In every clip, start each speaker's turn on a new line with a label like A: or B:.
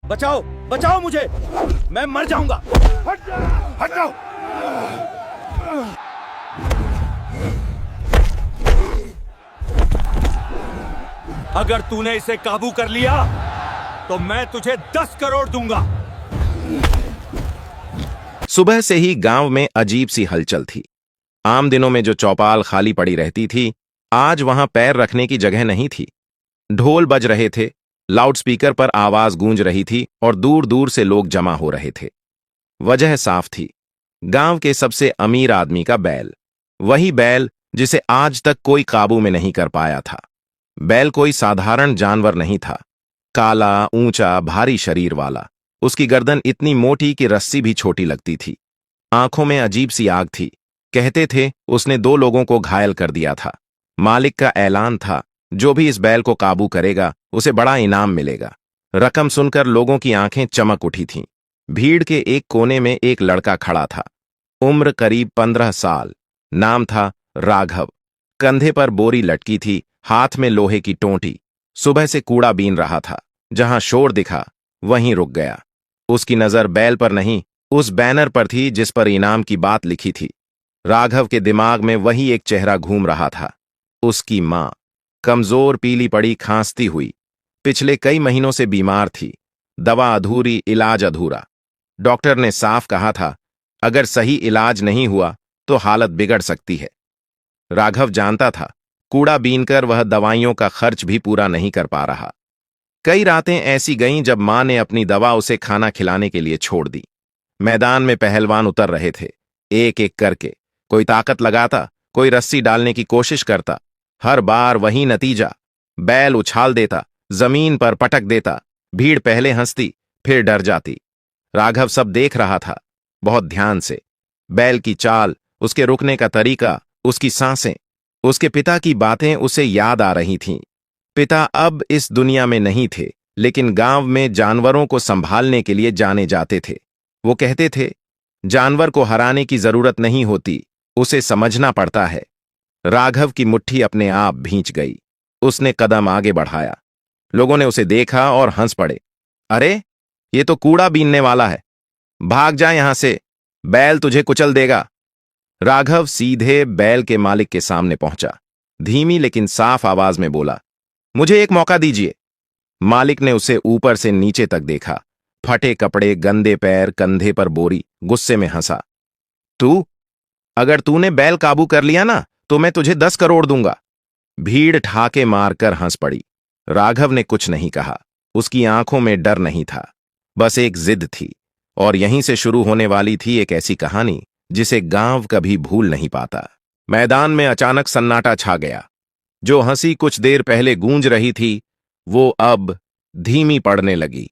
A: बचाओ बचाओ मुझे, मैं मर जाऊंगा।
B: हट जाओ।
A: अगर तूने इसे काबू कर लिया तो मैं तुझे 10 करोड़ दूंगा।
C: सुबह से ही गांव में अजीब सी हलचल थी। आम दिनों में जो चौपाल खाली पड़ी रहती थी, आज वहां पैर रखने की जगह नहीं थी। ढोल बज रहे थे, लाउडस्पीकर पर आवाज गूंज रही थी और दूर दूर से लोग जमा हो रहे थे। वजह साफ थी, गांव के सबसे अमीर आदमी का बैल। वही बैल जिसे आज तक कोई काबू में नहीं कर पाया था। बैल कोई साधारण जानवर नहीं था। काला, ऊंचा, भारी शरीर वाला। उसकी गर्दन इतनी मोटी कि रस्सी भी छोटी लगती थी। आंखों में अजीब सी आग थी। कहते थे उसने 2 लोगों को घायल कर दिया था। मालिक का ऐलान था, जो भी इस बैल को काबू करेगा उसे बड़ा इनाम मिलेगा। रकम सुनकर लोगों की आंखें चमक उठी थीं। भीड़ के एक कोने में एक लड़का खड़ा था। उम्र करीब 15 साल। नाम था राघव। कंधे पर बोरी लटकी थी, हाथ में लोहे की टोंटी। सुबह से कूड़ा बीन रहा था। जहां शोर दिखा वहीं रुक गया। उसकी नजर बैल पर नहीं, उस बैनर पर थी जिस पर इनाम की बात लिखी थी। राघव के दिमाग में वही एक चेहरा घूम रहा था। उसकी मां, कमजोर, पीली पड़ी, खांसती हुई। पिछले कई महीनों से बीमार थी। दवा अधूरी, इलाज अधूरा। डॉक्टर ने साफ कहा था, अगर सही इलाज नहीं हुआ तो हालत बिगड़ सकती है। राघव जानता था, कूड़ा बीनकर वह दवाइयों का खर्च भी पूरा नहीं कर पा रहा। कई रातें ऐसी गईं जब मां ने अपनी दवा उसे खाना खिलाने के लिए छोड़ दी। मैदान में पहलवान उतर रहे थे, एक एक करके। कोई ताकत लगाता, कोई रस्सी डालने की कोशिश करता। हर बार वही नतीजा। बैल उछाल देता, जमीन पर पटक देता। भीड़ पहले हंसती, फिर डर जाती। राघव सब देख रहा था, बहुत ध्यान से। बैल की चाल, उसके रुकने का तरीका, उसकी सांसें। उसके पिता की बातें उसे याद आ रही थीं। पिता अब इस दुनिया में नहीं थे, लेकिन गांव में जानवरों को संभालने के लिए जाने जाते थे। वो कहते थे, जानवर को हराने की जरूरत नहीं होती, उसे समझना पड़ता है। राघव की मुट्ठी अपने आप भींच गई। उसने कदम आगे बढ़ाया। लोगों ने उसे देखा और हंस पड़े। अरे, ये तो कूड़ा बीनने वाला है। भाग जा यहां से, बैल तुझे कुचल देगा। राघव सीधे बैल के मालिक के सामने पहुंचा। धीमी लेकिन साफ आवाज में बोला, मुझे एक मौका दीजिए। मालिक ने उसे ऊपर से नीचे तक देखा। फटे कपड़े, गंदे पैर, कंधे पर बोरी। गुस्से में हंसा। अगर तूने बैल काबू कर लिया ना तो मैं तुझे 10 करोड़ दूंगा। भीड़ ठाके मारकर हंस पड़ी। राघव ने कुछ नहीं कहा। उसकी आंखों में डर नहीं था, बस एक जिद थी। और यहीं से शुरू होने वाली थी एक ऐसी कहानी जिसे गांव कभी भूल नहीं पाता। मैदान में अचानक सन्नाटा छा गया। जो हंसी कुछ देर पहले गूंज रही थी, वो अब धीमी पड़ने लगी।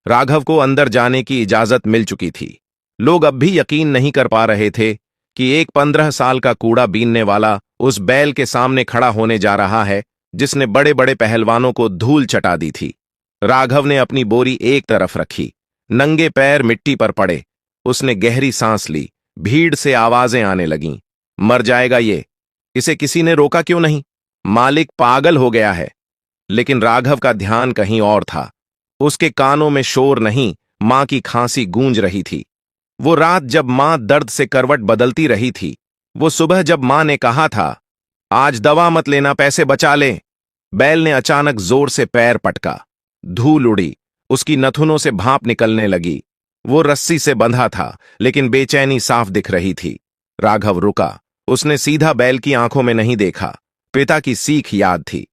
C: राघव को अंदर जाने की इजाजत मिल चुकी थी। लोग अब भी यकीन नहीं कर पा रहे थे कि एक 15 साल का कूड़ा बीनने वाला उस बैल के सामने खड़ा होने जा रहा है जिसने बड़े बड़े पहलवानों को धूल चटा दी थी। राघव ने अपनी बोरी एक तरफ रखी। नंगे पैर मिट्टी पर पड़े। उसने गहरी सांस ली। भीड़ से आवाजें आने लगीं। मर जाएगा ये, इसे किसी ने रोका क्यों नहीं? मालिक पागल हो गया है। लेकिन राघव का ध्यान कहीं और था। उसके कानों में शोर नहीं, मां की खांसी गूंज रही थी। वो रात जब मां दर्द से करवट बदलती रही थी। वो सुबह जब मां ने कहा था, आज दवा मत लेना, पैसे बचा ले। बैल ने अचानक जोर से पैर पटका। धूल उड़ी। उसकी नथुनों से भाप निकलने लगी। वो रस्सी से बंधा था, लेकिन बेचैनी साफ दिख रही थी। राघव रुका। उसने सीधा बैल की आंखों में नहीं देखा। पिता की सीख याद थी,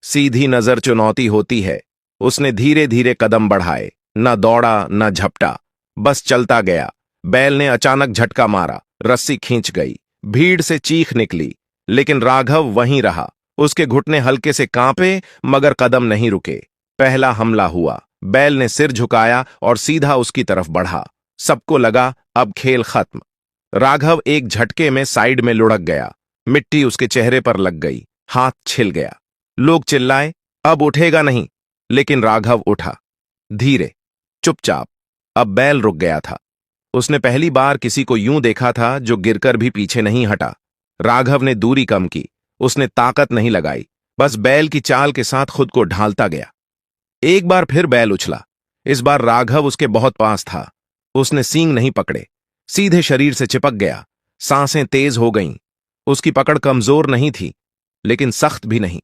C: सीधी नजर चुनौती होती है। उसने धीरे धीरे कदम बढ़ाए। न दौड़ा न झपटा, बस चलता गया। बैल ने अचानक झटका मारा। रस्सी खींच गई। भीड़ से चीख निकली, लेकिन राघव वहीं रहा। उसके घुटने हल्के से कांपे, मगर कदम नहीं रुके। पहला हमला हुआ। बैल ने सिर झुकाया और सीधा उसकी तरफ बढ़ा। सबको लगा अब खेल खत्म। राघव एक झटके में साइड में लुढ़क गया। मिट्टी उसके चेहरे पर लग गई। हाथ छिल गया। लोग चिल्लाए, अब उठेगा नहीं। लेकिन राघव उठा, धीरे, चुपचाप। अब बैल रुक गया था। उसने पहली बार किसी को यूं देखा था जो गिरकर भी पीछे नहीं हटा। राघव ने दूरी कम की। उसने ताकत नहीं लगाई, बस बैल की चाल के साथ खुद को ढालता गया। एक बार फिर बैल उछला। इस बार राघव उसके बहुत पास था। उसने सींग नहीं पकड़े, सीधे शरीर से चिपक गया। सांसें तेज हो गईं। उसकी पकड़ कमजोर नहीं थी, लेकिन सख्त भी नहीं।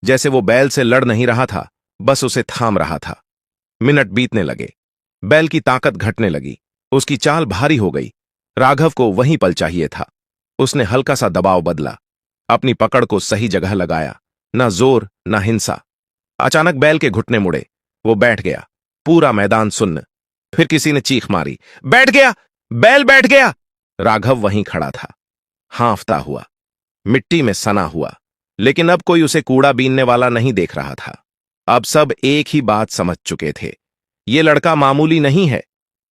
C: जैसे वो बैल से लड़ नहीं रहा था, बस उसे थाम रहा था। मिनट बीतने लगे। बैल की ताकत घटने लगी। उसकी चाल भारी हो गई। राघव को वहीं पल चाहिए था। उसने हल्का सा दबाव बदला, अपनी पकड़ को सही जगह लगाया। ना जोर, ना हिंसा। अचानक बैल के घुटने मुड़े। वो बैठ गया। पूरा मैदान सुन्न। फिर किसी ने चीख मारी, बैठ गया, बैल बैठ गया। राघव वहीं खड़ा था, हांफता हुआ, मिट्टी में सना हुआ। लेकिन अब कोई उसे कूड़ा बीनने वाला नहीं देख रहा था। अब सब एक ही बात समझ चुके थे, ये लड़का मामूली नहीं है।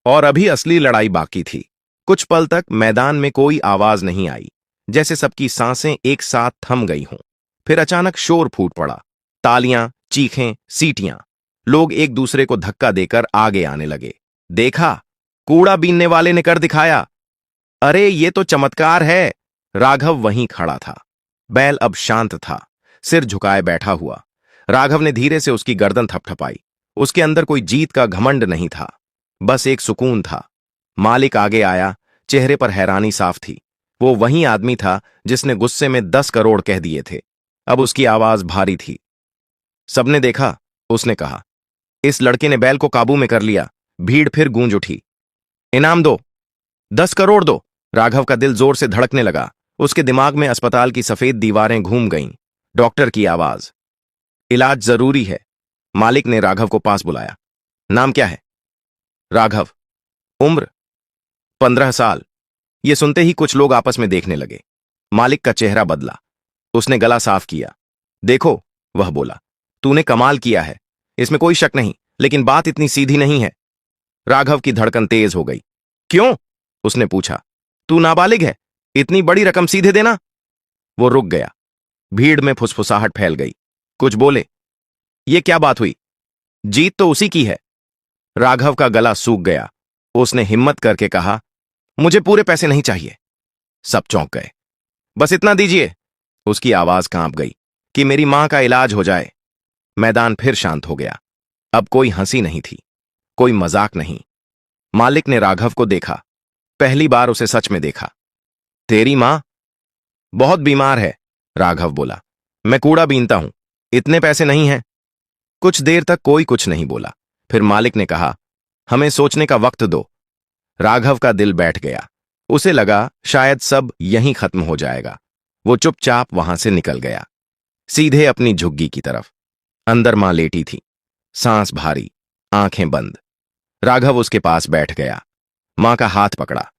C: और अभी असली लड़ाई बाकी थी। कुछ पल तक मैदान में कोई आवाज नहीं आई, जैसे सबकी सांसें एक साथ थम गई हों। फिर अचानक शोर फूट पड़ा। तालियां, चीखें, सीटियां। लोग एक दूसरे को धक्का देकर आगे आने लगे। देखा, कूड़ा बीनने वाले ने कर दिखाया। अरे ये तो चमत्कार है। राघव वहीं खड़ा था। बैल अब शांत था, सिर झुकाए बैठा हुआ। राघव ने धीरे से उसकी गर्दन थपथपाई। उसके अंदर कोई जीत का घमंड नहीं था, बस एक सुकून था। मालिक आगे आया, चेहरे पर हैरानी साफ थी। वो वही आदमी था जिसने गुस्से में 10 करोड़ कह दिए थे। अब उसकी आवाज भारी थी। सबने देखा, उसने कहा। इस लड़के ने बैल को काबू में कर लिया। भीड़ फिर गूंज उठी। इनाम दो, 10 करोड़ दो। राघव का दिल जोर से धड़कने लगा। उसके दिमाग में अस्पताल की सफेद दीवारें घूम गईं। डॉक्टर की आवाज, इलाज जरूरी है। मालिक ने राघव को पास बुलाया। नाम क्या है? राघव। उम्र? 15 साल। ये सुनते ही कुछ लोग आपस में देखने लगे। मालिक का चेहरा बदला। उसने गला साफ किया। देखो, वह बोला, तूने कमाल किया है, इसमें कोई शक नहीं, लेकिन बात इतनी सीधी नहीं है। राघव की धड़कन तेज हो गई। क्यों? उसने पूछा। तू नाबालिग है, इतनी बड़ी रकम सीधे देना? वो रुक गया। भीड़ में फुसफुसाहट फैल गई। कुछ बोले, ये क्या बात हुई? जीत तो उसी की है। राघव का गला सूख गया। उसने हिम्मत करके कहा, मुझे पूरे पैसे नहीं चाहिए। सब चौंक गए। बस इतना दीजिए। उसकी आवाज कांप गई, कि मेरी मां का इलाज हो जाए। मैदान फिर शांत हो गया। अब कोई हंसी नहीं थी, कोई मजाक नहीं। मालिक ने राघव को देखा। पहली बार उसे सच में देखा। तेरी मां बहुत बीमार है, राघव बोला। मैं कूड़ा बीनता हूं, इतने पैसे नहीं हैं। कुछ देर तक कोई कुछ नहीं बोला। फिर मालिक ने कहा, हमें सोचने का वक्त दो। राघव का दिल बैठ गया। उसे लगा शायद सब यहीं खत्म हो जाएगा। वो चुपचाप वहां से निकल गया, सीधे अपनी झुग्गी की तरफ। अंदर मां लेटी थी, सांस भारी, आंखें बंद। राघव उसके पास बैठ गया। मां का हाथ पकड़ा।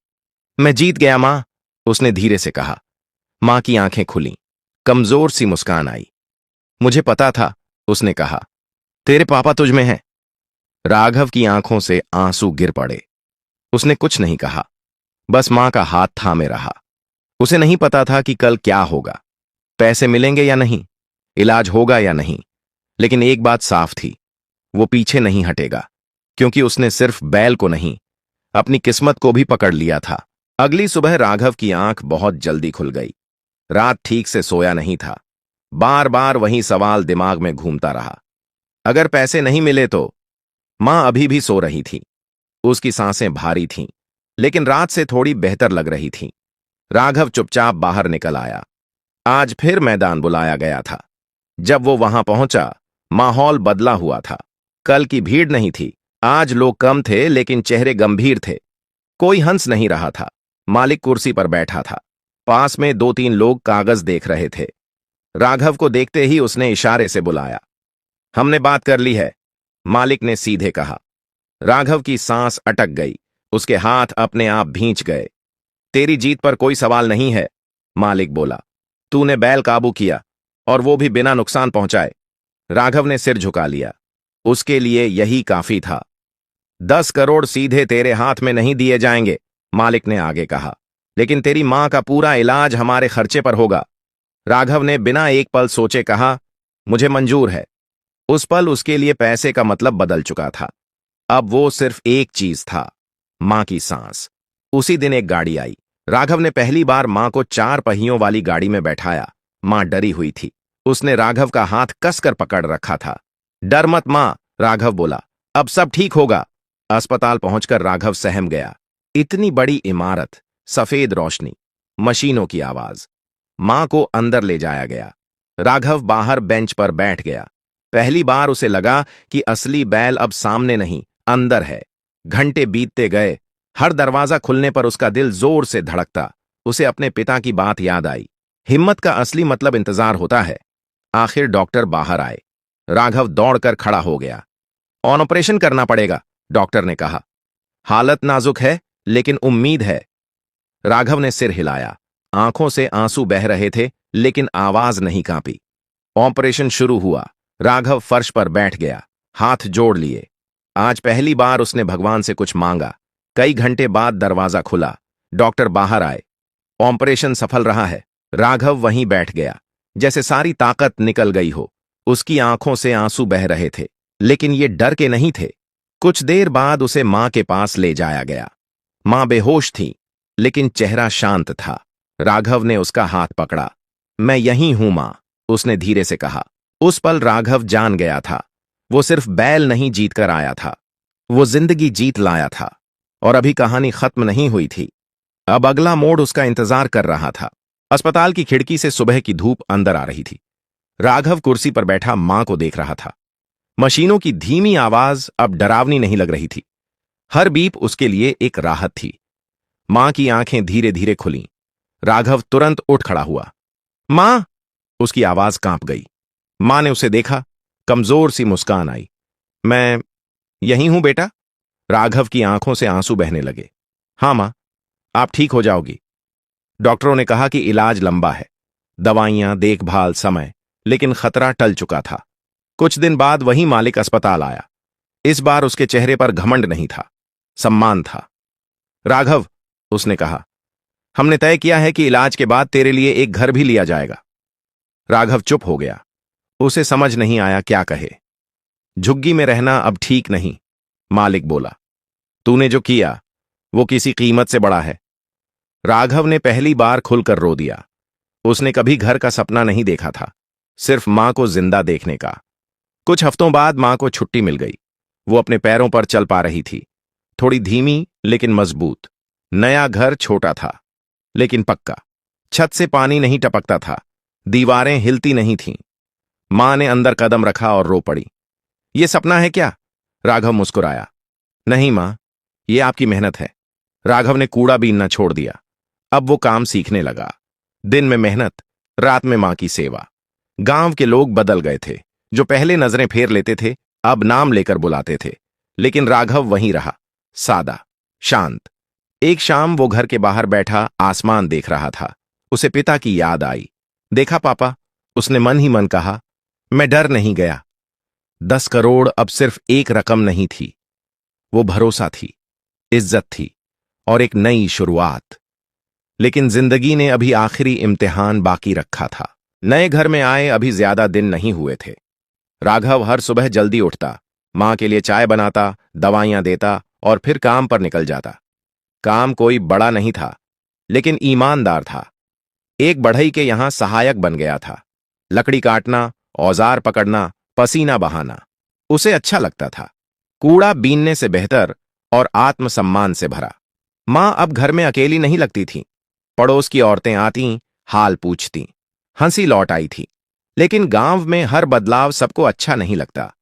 C: मैं जीत गया मां, उसने धीरे से कहा। मां की आंखें खुलीं, कमजोर सी मुस्कान आई। मुझे पता था, उसने कहा। तेरे पापा तुझ में हैं। राघव की आंखों से आंसू गिर पड़े। उसने कुछ नहीं कहा, बस मां का हाथ थामे रहा। उसे नहीं पता था कि कल क्या होगा, पैसे मिलेंगे या नहीं, इलाज होगा या नहीं। लेकिन एक बात साफ थी, वो पीछे नहीं हटेगा, क्योंकि उसने सिर्फ बैल को नहीं, अपनी किस्मत को भी पकड़ लिया था। अगली सुबह राघव की आंख बहुत जल्दी खुल गई। रात ठीक से सोया नहीं था। बार बार वही सवाल दिमाग में घूमता रहा। अगर पैसे नहीं मिले तो? मां अभी भी सो रही थी। उसकी सांसें भारी थीं, लेकिन रात से थोड़ी बेहतर लग रही थीं। राघव चुपचाप बाहर निकल आया। आज फिर मैदान बुलाया गया था। जब वो वहां पहुंचा, माहौल बदला हुआ था। कल की भीड़ नहीं थी। आज लोग कम थे, लेकिन चेहरे गंभीर थे। कोई हंस नहीं रहा था। मालिक कुर्सी पर बैठा था। पास में 2-3 लोग कागज देख रहे थे। राघव को देखते ही उसने इशारे से बुलाया। हमने बात कर ली है, मालिक ने सीधे कहा। राघव की सांस अटक गई। उसके हाथ अपने आप भींच गए। तेरी जीत पर कोई सवाल नहीं है, मालिक बोला। तूने बैल काबू किया, और वो भी बिना नुकसान पहुंचाए। राघव ने सिर झुका लिया। उसके लिए यही काफी था। 10 करोड़ सीधे तेरे हाथ में नहीं दिए जाएंगे, मालिक ने आगे कहा, लेकिन तेरी मां का पूरा इलाज हमारे खर्चे पर होगा। राघव ने बिना एक पल सोचे कहा, मुझे मंजूर है। उस पल उसके लिए पैसे का मतलब बदल चुका था। अब वो सिर्फ एक चीज था, मां की सांस। उसी दिन एक गाड़ी आई। राघव ने पहली बार मां को 4 पहियों वाली गाड़ी में बैठाया। मां डरी हुई थी। उसने राघव का हाथ कसकर पकड़ रखा था। डर मत मां, राघव बोला, अब सब ठीक होगा। अस्पताल पहुंचकर राघव सहम गया। इतनी बड़ी इमारत, सफेद रोशनी, मशीनों की आवाज। मां को अंदर ले जाया गया। राघव बाहर बेंच पर बैठ गया। पहली बार उसे लगा कि असली बैल अब सामने नहीं, अंदर है। घंटे बीतते गए। हर दरवाजा खुलने पर उसका दिल जोर से धड़कता। उसे अपने पिता की बात याद आई। हिम्मत का असली मतलब इंतजार होता है। आखिर डॉक्टर बाहर आए। राघव दौड़कर खड़ा हो गया। ऑपरेशन करना पड़ेगा, डॉक्टर ने कहा। हालत नाजुक है, लेकिन उम्मीद है। राघव ने सिर हिलाया। आंखों से आंसू बह रहे थे, लेकिन आवाज नहीं कांपी। ऑपरेशन शुरू हुआ। राघव फर्श पर बैठ गया, हाथ जोड़ लिए। आज पहली बार उसने भगवान से कुछ मांगा। कई घंटे बाद दरवाजा खुला। डॉक्टर बाहर आए। ऑपरेशन सफल रहा है। राघव वहीं बैठ गया, जैसे सारी ताकत निकल गई हो। उसकी आंखों से आंसू बह रहे थे, लेकिन ये डर के नहीं थे। कुछ देर बाद उसे मां के पास ले जाया गया। मां बेहोश थी, लेकिन चेहरा शांत था। राघव ने उसका हाथ पकड़ा। मैं यहीं हूं मां, उसने धीरे से कहा। उस पल राघव जान गया था, वो सिर्फ बैल नहीं जीत कर आया था, वो जिंदगी जीत लाया था। और अभी कहानी खत्म नहीं हुई थी। अब अगला मोड़ उसका इंतजार कर रहा था। अस्पताल की खिड़की से सुबह की धूप अंदर आ रही थी। राघव कुर्सी पर बैठा मां को देख रहा था। मशीनों की धीमी आवाज अब डरावनी नहीं लग रही थी। हर बीप उसके लिए एक राहत थी। मां की आंखें धीरे धीरे खुलीं। राघव तुरंत उठ खड़ा हुआ। मां! उसकी आवाज कांप गई। मां ने उसे देखा। कमजोर सी मुस्कान आई। मैं यहीं हूं बेटा। राघव की आंखों से आंसू बहने लगे। हां मां, आप ठीक हो जाओगी। डॉक्टरों ने कहा कि इलाज लंबा है, दवाइयां, देखभाल, समय, लेकिन खतरा टल चुका था। कुछ दिन बाद वही मालिक अस्पताल आया। इस बार उसके चेहरे पर घमंड नहीं था, सम्मान था। राघव, उसने कहा, हमने तय किया है कि इलाज के बाद तेरे लिए एक घर भी लिया जाएगा। राघव चुप हो गया। उसे समझ नहीं आया क्या कहे। झुग्गी में रहना अब ठीक नहीं, मालिक बोला। तूने जो किया वो किसी कीमत से बड़ा है। राघव ने पहली बार खुलकर रो दिया। उसने कभी घर का सपना नहीं देखा था, सिर्फ मां को जिंदा देखने का। कुछ हफ्तों बाद मां को छुट्टी मिल गई। वो अपने पैरों पर चल पा रही थी, थोड़ी धीमी लेकिन मजबूत। नया घर छोटा था, लेकिन पक्का। छत से पानी नहीं टपकता था, दीवारें हिलती नहीं थीं। मां ने अंदर कदम रखा और रो पड़ी। ये सपना है क्या? राघव मुस्कुराया। नहीं मां, ये आपकी मेहनत है। राघव ने कूड़ा बीनना छोड़ दिया। अब वो काम सीखने लगा। दिन में मेहनत, रात में मां की सेवा। गांव के लोग बदल गए थे। जो पहले नजरें फेर लेते थे, अब नाम लेकर बुलाते थे। लेकिन राघव वहीं रहा, सादा, शांत। एक शाम वो घर के बाहर बैठा आसमान देख रहा था। उसे पिता की याद आई। देखा पापा, उसने मन ही मन कहा। मैं डर नहीं गया। 10 करोड़ अब सिर्फ एक रकम नहीं थी, वो भरोसा थी, इज्जत थी और एक नई शुरुआत। लेकिन जिंदगी ने अभी आखिरी इम्तिहान बाकी रखा था। नए घर में आए अभी ज्यादा दिन नहीं हुए थे। राघव हर सुबह जल्दी उठता, मां के लिए चाय बनाता, दवाइयां देता और फिर काम पर निकल जाता। काम कोई बड़ा नहीं था, लेकिन ईमानदार था। एक बढ़ई के यहां सहायक बन गया था। लकड़ी काटना, औजार पकड़ना, पसीना बहाना उसे अच्छा लगता था। कूड़ा बीनने से बेहतर और आत्मसम्मान से भरा। मां अब घर में अकेली नहीं लगती थी। पड़ोस की औरतें आती, हाल पूछती, हंसी लौट आई थी। लेकिन गांव में हर बदलाव सबको अच्छा नहीं लगता।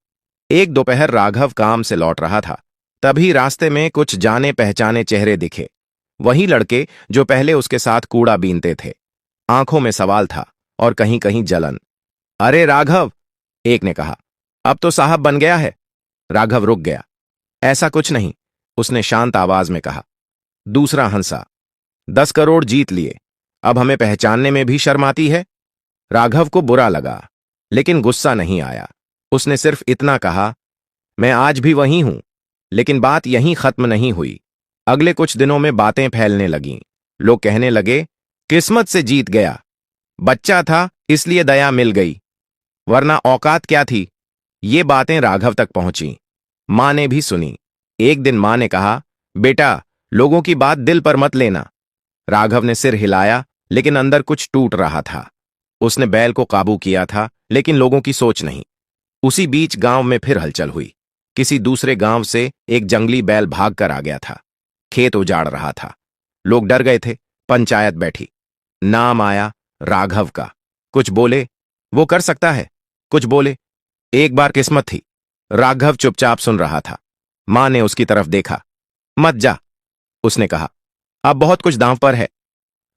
C: एक दोपहर राघव काम से लौट रहा था, तभी रास्ते में कुछ जाने पहचाने चेहरे दिखे। वही लड़के जो पहले उसके साथ कूड़ा बीनते थे। आंखों में सवाल था और कहीं कहीं जलन। अरे राघव, एक ने कहा, अब तो साहब बन गया है। राघव रुक गया। ऐसा कुछ नहीं, उसने शांत आवाज में कहा। दूसरा हंसा। 10 करोड़ जीत लिए, अब हमें पहचानने में भी शर्म आती है। राघव को बुरा लगा, लेकिन गुस्सा नहीं आया। उसने सिर्फ इतना कहा, मैं आज भी वहीं हूं। लेकिन बात यहीं खत्म नहीं हुई। अगले कुछ दिनों में बातें फैलने लगीं। लोग कहने लगे, किस्मत से जीत गया, बच्चा था इसलिए दया मिल गई, वरना औकात क्या थी। ये बातें राघव तक पहुंची। मां ने भी सुनी। एक दिन मां ने कहा, बेटा, लोगों की बात दिल पर मत लेना। राघव ने सिर हिलाया, लेकिन अंदर कुछ टूट रहा था। उसने बैल को काबू किया था, लेकिन लोगों की सोच नहीं। उसी बीच गांव में फिर हलचल हुई। किसी दूसरे गांव से एक जंगली बैल भागकर आ गया था। खेत उजाड़ रहा था। लोग डर गए थे। पंचायत बैठी। नाम आया राघव का। कुछ बोले वो कर सकता है, कुछ बोले एक बार किस्मत थी। राघव चुपचाप सुन रहा था। मां ने उसकी तरफ देखा। मत जा, उसने कहा, अब बहुत कुछ दांव पर है।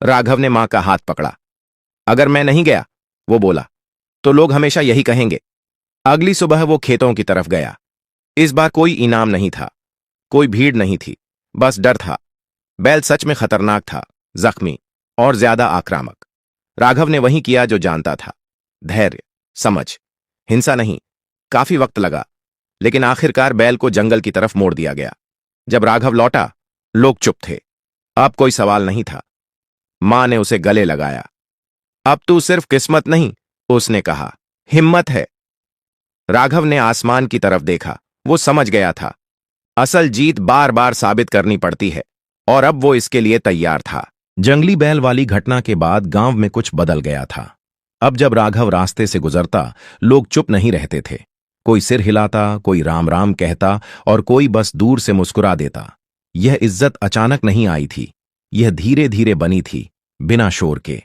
C: राघव ने मां का हाथ पकड़ा। अगर मैं नहीं गया, वो बोला, तो लोग हमेशा यही कहेंगे। अगली सुबह वो खेतों की तरफ गया। इस बार कोई इनाम नहीं था, कोई भीड़ नहीं थी, बस डर था। बैल सच में खतरनाक था, जख्मी और ज्यादा आक्रामक। राघव ने वही किया जो जानता था। धैर्य, समझ, हिंसा नहीं। काफी वक्त लगा, लेकिन आखिरकार बैल को जंगल की तरफ मोड़ दिया गया। जब राघव लौटा, लोग चुप थे। अब कोई सवाल नहीं था। मां ने उसे गले लगाया। अब तू सिर्फ किस्मत नहीं, उसने कहा, हिम्मत है। राघव ने आसमान की तरफ देखा। वो समझ गया था, असल जीत बार बार साबित करनी पड़ती है, और अब वो इसके लिए तैयार था। जंगली बैल वाली घटना के बाद गांव में कुछ बदल गया था। अब जब राघव रास्ते से गुजरता, लोग चुप नहीं रहते थे। कोई सिर हिलाता, कोई राम राम कहता और कोई बस दूर से मुस्कुरा देता। यह इज्जत अचानक नहीं आई थी, यह धीरे धीरे बनी थी, बिना शोर के।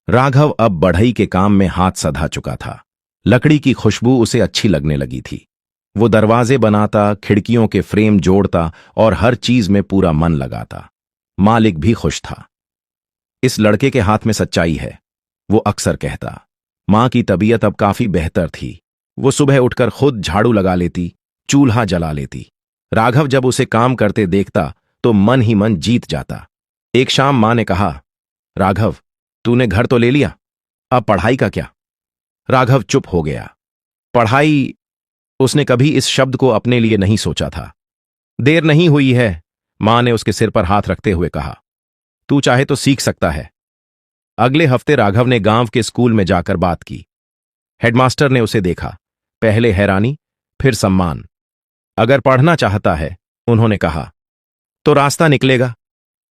C: राघव अब बढ़ई के काम में हाथ सधा चुका था। लकड़ी की खुशबू उसे अच्छी लगने लगी थी। वो दरवाजे बनाता, खिड़कियों के फ्रेम जोड़ता और हर चीज में पूरा मन लगाता। मालिक भी खुश था। इस लड़के के हाथ में सच्चाई है, वो अक्सर कहता। मां की तबीयत अब काफी बेहतर थी। वो सुबह उठकर खुद झाड़ू लगा लेती, चूल्हा जला लेती। राघव जब उसे काम करते देखता तो मन ही मन जीत जाता। एक शाम मां ने कहा, राघव, तूने घर तो ले लिया, अब पढ़ाई का क्या? राघव चुप हो गया। पढ़ाई? उसने कभी इस शब्द को अपने लिए नहीं सोचा था। देर नहीं हुई है, मां ने उसके सिर पर हाथ रखते हुए कहा। तू चाहे तो सीख सकता है। अगले हफ्ते राघव ने गांव के स्कूल में जाकर बात की। हेडमास्टर ने उसे देखा। पहले हैरानी, फिर सम्मान। अगर पढ़ना चाहता है, उन्होंने कहा, तो रास्ता निकलेगा।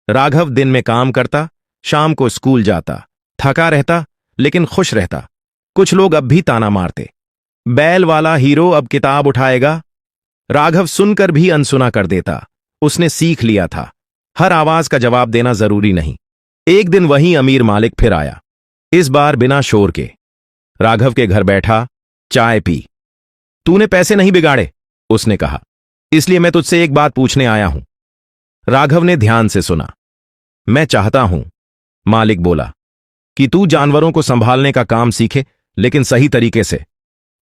C: राघव दिन में काम करता, शाम को स्कूल जाता, थका रहता लेकिन खुश रहता। कुछ लोग अब भी ताना मारते, बैल वाला हीरो अब किताब उठाएगा। राघव सुनकर भी अनसुना कर देता। उसने सीख लिया था, हर आवाज का जवाब देना जरूरी नहीं। एक दिन वही अमीर मालिक फिर आया, इस बार बिना शोर के। राघव के घर बैठा, चाय पी। तूने पैसे नहीं बिगाड़े, उसने कहा, इसलिए मैं तुझसे एक बात पूछने आया हूं। राघव ने ध्यान से सुना। मैं चाहता हूं, मालिक बोला, कि तू जानवरों को संभालने का काम सीखे, लेकिन सही तरीके से।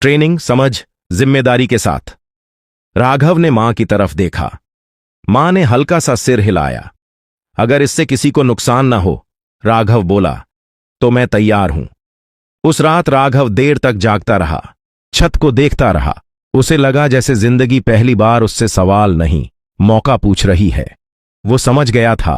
C: ट्रेनिंग, समझ, जिम्मेदारी के साथ। राघव ने मां की तरफ देखा। मां ने हल्का सा सिर हिलाया। अगर इससे किसी को नुकसान ना हो, राघव बोला, तो मैं तैयार हूं। उस रात राघव देर तक जागता रहा, छत को देखता रहा। उसे लगा जैसे जिंदगी पहली बार उससे सवाल नहीं, मौका पूछ रही है। वो समझ गया था,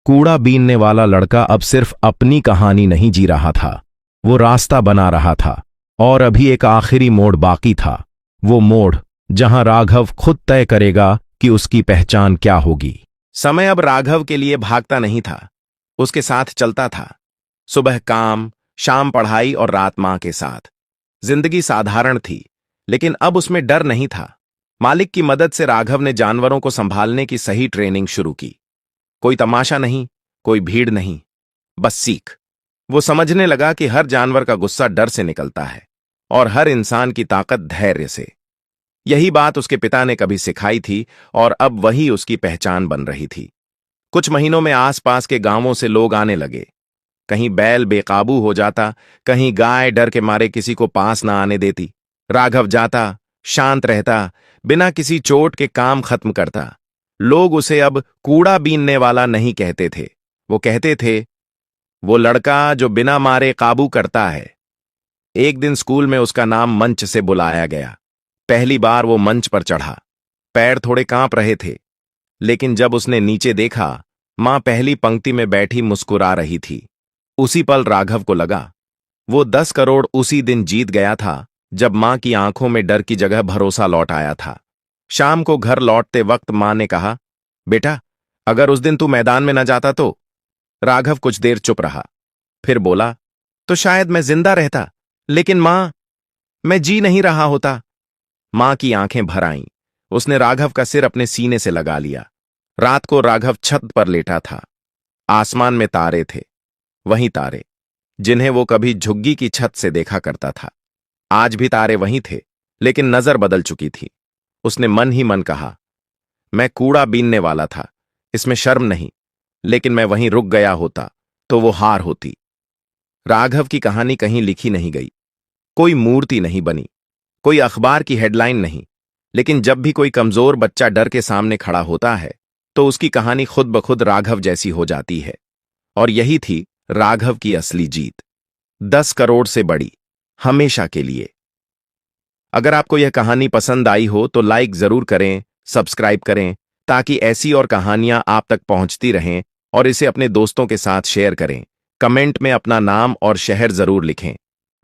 C: कूड़ा बीनने वाला लड़का अब सिर्फ अपनी कहानी नहीं जी रहा था, वो रास्ता बना रहा था। और अभी एक आखिरी मोड़ बाकी था, वो मोड़ जहां राघव खुद तय करेगा कि उसकी पहचान क्या होगी। समय अब राघव के लिए भागता नहीं था, उसके साथ चलता था। सुबह काम, शाम पढ़ाई और रात मां के साथ। जिंदगी साधारण थी, लेकिन अब उसमें डर नहीं था। मालिक की मदद से राघव ने जानवरों को संभालने की सही ट्रेनिंग शुरू की। कोई तमाशा नहीं, कोई भीड़ नहीं, बस सीख। वो समझने लगा कि हर जानवर का गुस्सा डर से निकलता है और हर इंसान की ताकत धैर्य से। यही बात उसके पिता ने कभी सिखाई थी और अब वही उसकी पहचान बन रही थी। कुछ महीनों में आसपास के गांवों से लोग आने लगे। कहीं बैल बेकाबू हो जाता, कहीं गाय डर के मारे किसी को पास ना आने देती। राघव जाता, शांत रहता, बिना किसी चोट के काम खत्म करता। लोग उसे अब कूड़ा बीनने वाला नहीं कहते थे, वो कहते थे, वो लड़का जो बिना मारे काबू करता है। एक दिन स्कूल में उसका नाम मंच से बुलाया गया। पहली बार वो मंच पर चढ़ा। पैर थोड़े कांप रहे थे, लेकिन जब उसने नीचे देखा, मां पहली पंक्ति में बैठी मुस्कुरा रही थी। उसी पल राघव को लगा, वो 10 करोड़ उसी दिन जीत गया था जब मां की आंखों में डर की जगह भरोसा लौट आया था। शाम को घर लौटते वक्त मां ने कहा, बेटा, अगर उस दिन तू मैदान में न जाता तो। राघव कुछ देर चुप रहा, फिर बोला, तो शायद मैं जिंदा रहता, लेकिन मां, मैं जी नहीं रहा होता। मां की आंखें भर आईं, उसने राघव का सिर अपने सीने से लगा लिया। रात को राघव छत पर लेटा था। आसमान में तारे थे, वही तारे जिन्हें वो कभी झुग्गी की छत से देखा करता था। आज भी तारे वहीं थे, लेकिन नजर बदल चुकी थी। उसने मन ही मन कहा, मैं कूड़ा बीनने वाला था, इसमें शर्म नहीं, लेकिन मैं वहीं रुक गया होता तो वो हार होती। राघव की कहानी कहीं लिखी नहीं गई, कोई मूर्ति नहीं बनी, कोई अखबार की हेडलाइन नहीं, लेकिन जब भी कोई कमजोर बच्चा डर के सामने खड़ा होता है तो उसकी कहानी खुद ब खुद राघव जैसी हो जाती है। और यही थी राघव की असली जीत, 10 करोड़ से बड़ी, हमेशा के लिए। अगर आपको यह कहानी पसंद आई हो तो लाइक जरूर करें, सब्सक्राइब करें, ताकि ऐसी और कहानियां आप तक पहुंचती रहें, और इसे अपने दोस्तों के साथ शेयर करें। कमेंट में अपना नाम और शहर जरूर लिखें।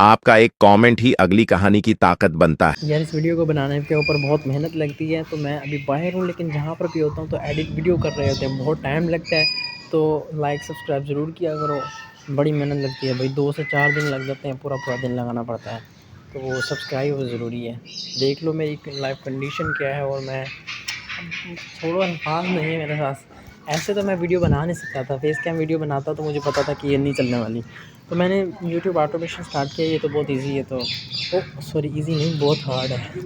C: आपका एक कमेंट ही अगली कहानी की ताकत बनता है।
D: यार इस वीडियो को बनाने के ऊपर बहुत मेहनत लगती है, तो मैं अभी बाहर हूँ, लेकिन जहाँ पर भी होता हूँ तो एडिट वीडियो कर रहे होते हैं, बहुत टाइम लगता है। तो लाइक सब्सक्राइब ज़रूर किया करो, बड़ी मेहनत लगती है भाई, 2 से 4 दिन लग जाते हैं, पूरा दिन लगाना पड़ता है। तो वो सब्सक्राइब ज़रूरी है। देख लो मेरी लाइफ कंडीशन क्या है, और मैं छोड़ो, अल्फाज नहीं है मेरे पास। ऐसे तो मैं वीडियो बना नहीं सकता था, फेस कैम वीडियो बनाता तो मुझे पता था कि ये नहीं चलने वाली। तो मैंने यूट्यूब ऑटोमेशन स्टार्ट किया। ये तो बहुत इजी है, तो ओ सॉरी, इजी नहीं, बहुत हार्ड है।